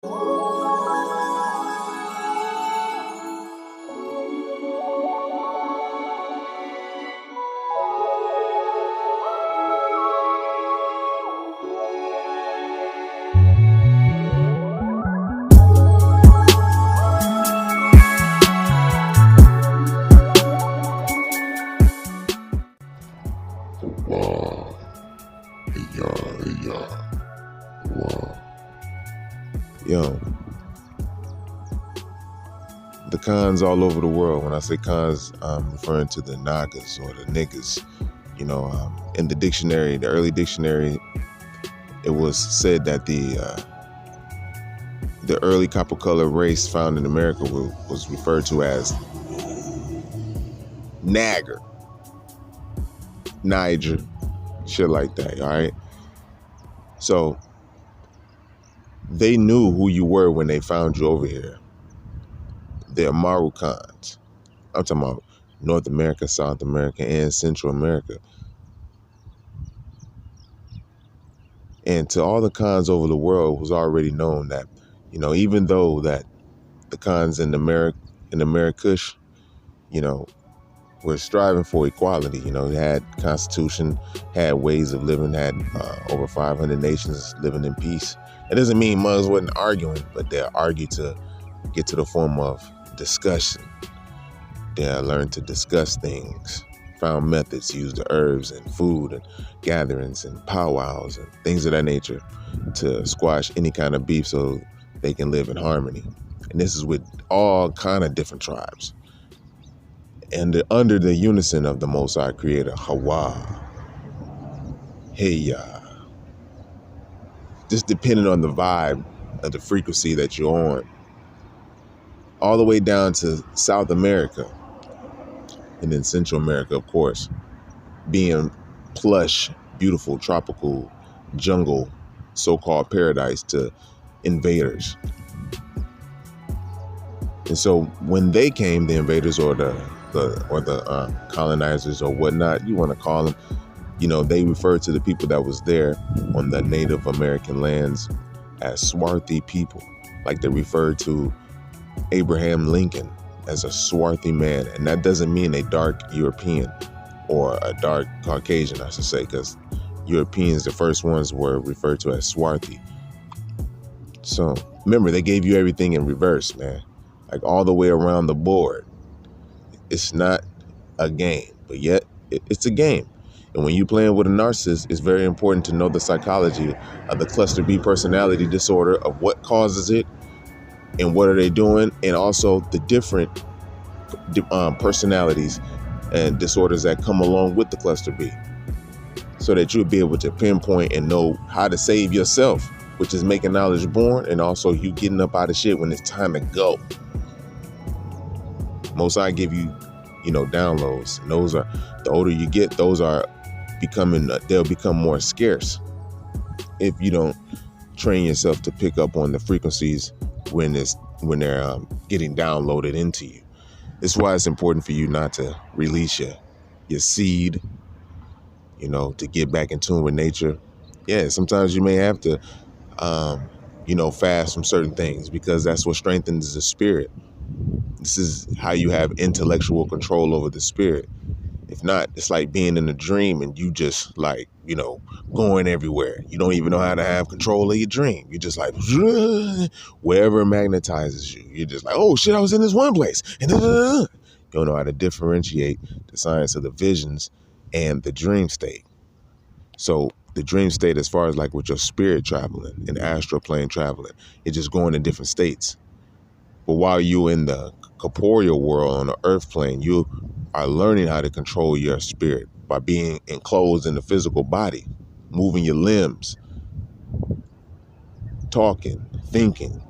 Wow. Yeah. Wow. Yo, the cons all over the world. When I say cons, I'm referring to the Nagas or the niggas. In the dictionary, the early dictionary, it was said that the early copper color race found in America was referred to as Nagger, Niger, shit like that. All right. So they knew who you were when they found you over here. The Amaru cons. I'm talking about North America, South America, and Central America. And to all the cons over the world, it was already known that, even though that the cons in Amerikhas, were striving for equality. They had constitution, had ways of living, had over 500 nations living in peace. It doesn't mean mugs wasn't arguing, but they argued to get to the form of discussion. They learned to discuss things, found methods, used the herbs and food and gatherings and powwows and things of that nature to squash any kind of beef so they can live in harmony. And this is with all kind of different tribes. And under the unison of the Most High Creator, Hawa, Heya. Just depending on the vibe of the frequency that you're on. All the way down to South America. And then Central America, of course. Being plush, beautiful, tropical, jungle, so-called paradise to invaders. And so when they came, the invaders or the colonizers or whatnot, you want to call them, they referred to the people that was there on the Native American lands as swarthy people. Like they referred to Abraham Lincoln as a swarthy man. And that doesn't mean a dark European or a dark Caucasian, I should say, because Europeans, the first ones, were referred to as swarthy. So remember, they gave you everything in reverse, man. Like all the way around the board. It's not a game, but yet it's a game. And when you're playing with a narcissist, it's very important to know the psychology of the cluster B personality disorder, of what causes it and what are they doing, and also the different personalities and disorders that come along with the cluster B, so that you'll be able to pinpoint and know how to save yourself, which is making knowledge born, and also you getting up out of shit when it's time to go. Most I give you, downloads. And those are, the older you get, those are they'll become more scarce if you don't train yourself to pick up on the frequencies when they're getting downloaded into you. That's why it's important for you not to release your seed, to get back in tune with nature. Yeah, sometimes you may have to, fast from certain things, because that's what strengthens the spirit. This is how you have intellectual control over the spirit. If not, it's like being in a dream and you just going everywhere. You don't even know how to have control of your dream. You're just like, wherever it magnetizes you. You're just like, oh shit, I was in this one place. And you don't know how to differentiate the science of the visions and the dream state. So the dream state, as far as like with your spirit traveling and astral plane traveling, it's just going to different states. But while you're in the corporeal world on the earth plane, you are learning how to control your spirit by being enclosed in the physical body, moving your limbs, talking, thinking,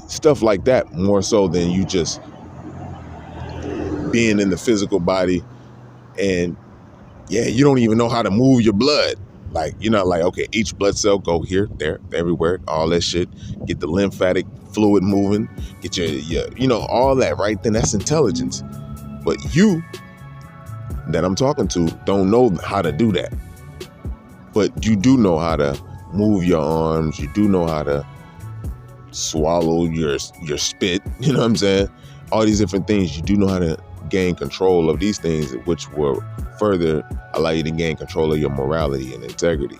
stuff like that, more so than you just being in the physical body and you don't even know how to move your blood. Like, you're not like, okay, each blood cell go here, there, everywhere, all that shit. Get the lymphatic fluid moving, get your all that, right? Then that's intelligence. But you that I'm talking to don't know how to do that. But you do know how to move your arms. You do know how to swallow your spit, you know what I'm saying? All these different things. You do know how to gain control of these things, which will further allow you to gain control of your morality and integrity.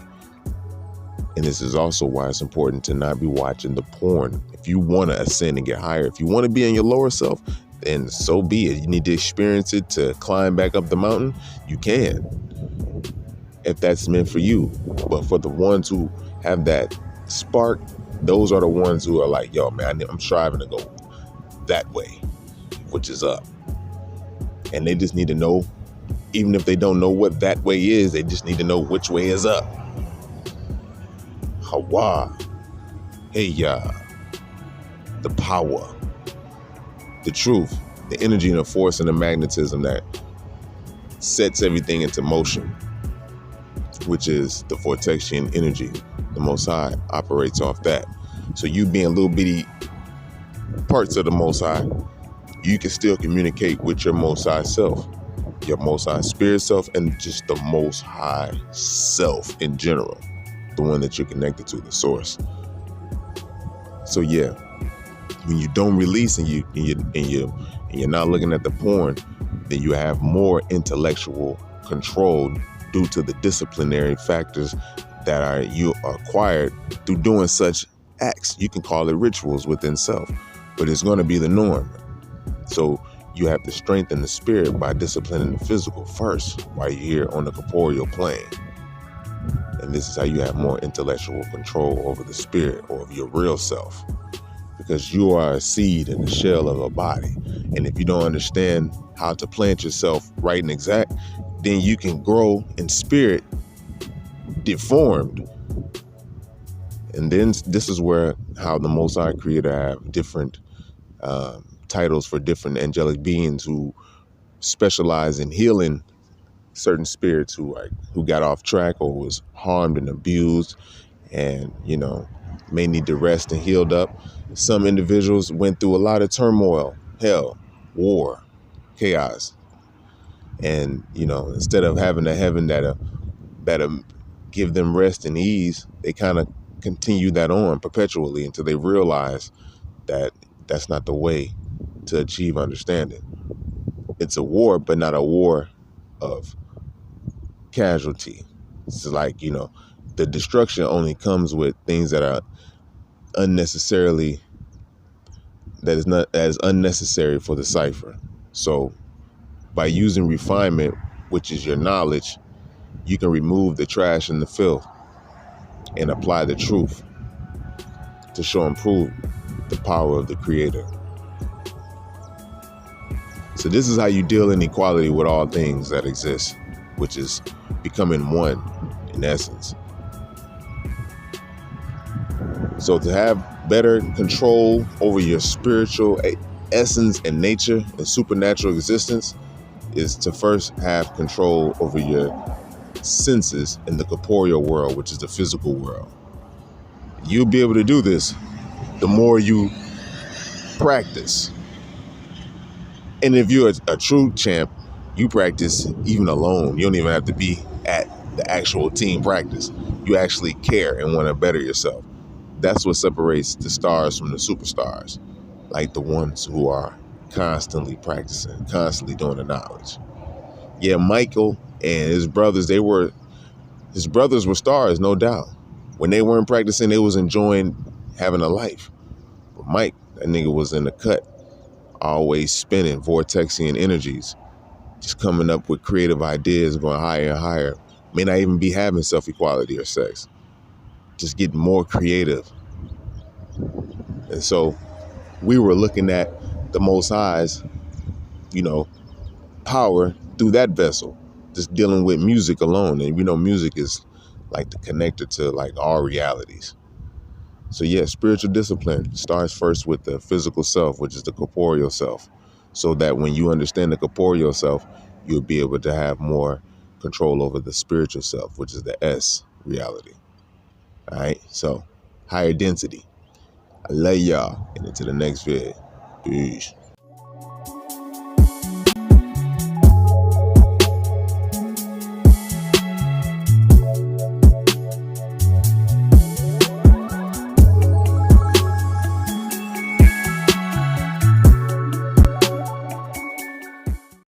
And this is also why it's important to not be watching the porn. If you want to ascend and get higher, if you want to be in your lower self, then so be it. You need to experience it to climb back up the mountain. You can, if that's meant for you. But for the ones who have that spark, those are the ones who are like, yo, man, I'm striving to go that way, which is up. And they just need to know, even if they don't know what that way is, they just need to know which way is up. Hawa, hey ya, the power, the truth, the energy and the force and the magnetism that sets everything into motion, which is the vortexian energy. The Most High operates off that. So you being little bitty parts of the Most High, you can still communicate with your Most High self, your Most High spirit self, and just the Most High self in general, the one that you're connected to, the source. So yeah, when you don't release and you're not looking at the porn, then you have more intellectual control due to the disciplinary factors that you acquired through doing such acts. You can call it rituals within self, but it's going to be the norm. So you have to strengthen the spirit by disciplining the physical first while you're here on the corporeal plane. And this is how you have more intellectual control over the spirit or of your real self, because you are a seed in the shell of a body. And if you don't understand how to plant yourself right and exact, then you can grow in spirit deformed. And then this is where how the Most High Creator have different titles for different angelic beings who specialize in healing certain spirits who got off track or was harmed and abused, and may need to rest and healed up. Some individuals went through a lot of turmoil, hell, war, chaos, and instead of having a heaven that'll give them rest and ease, they kind of continue that on perpetually until they realize that that's not the way to achieve understanding. It's a war, but not a war of casualty. It's like, the destruction only comes with things that are unnecessary for the cipher. So by using refinement, which is your knowledge, you can remove the trash and the filth and apply the truth to show and prove the power of the Creator. So this is how you deal in equality with all things that exist, which is becoming one in essence. So to have better control over your spiritual essence and nature and supernatural existence is to first have control over your senses in the corporeal world, which is the physical world. You'll be able to do this the more you practice. And if you're a true champ, you practice even alone. You don't even have to be at the actual team practice. You actually care and want to better yourself. That's what separates the stars from the superstars, like the ones who are constantly practicing, constantly doing the knowledge. Yeah, Michael and his brothers, his brothers were stars, no doubt. When they weren't practicing, they was enjoying having a life. But Mike, that nigga was in the cut, always spinning vortexian energies, just coming up with creative ideas, going higher and higher. May not even be having self-equality or sex, just getting more creative. And so we were looking at the Most High's, power through that vessel, just dealing with music alone. And music is like the connector to like all realities. So yeah, spiritual discipline starts first with the physical self, which is the corporeal self, so that when you understand the corporeal self, you'll be able to have more control over the spiritual self, which is the S reality. All right, so higher density. I love y'all, and into the next vid. Peace.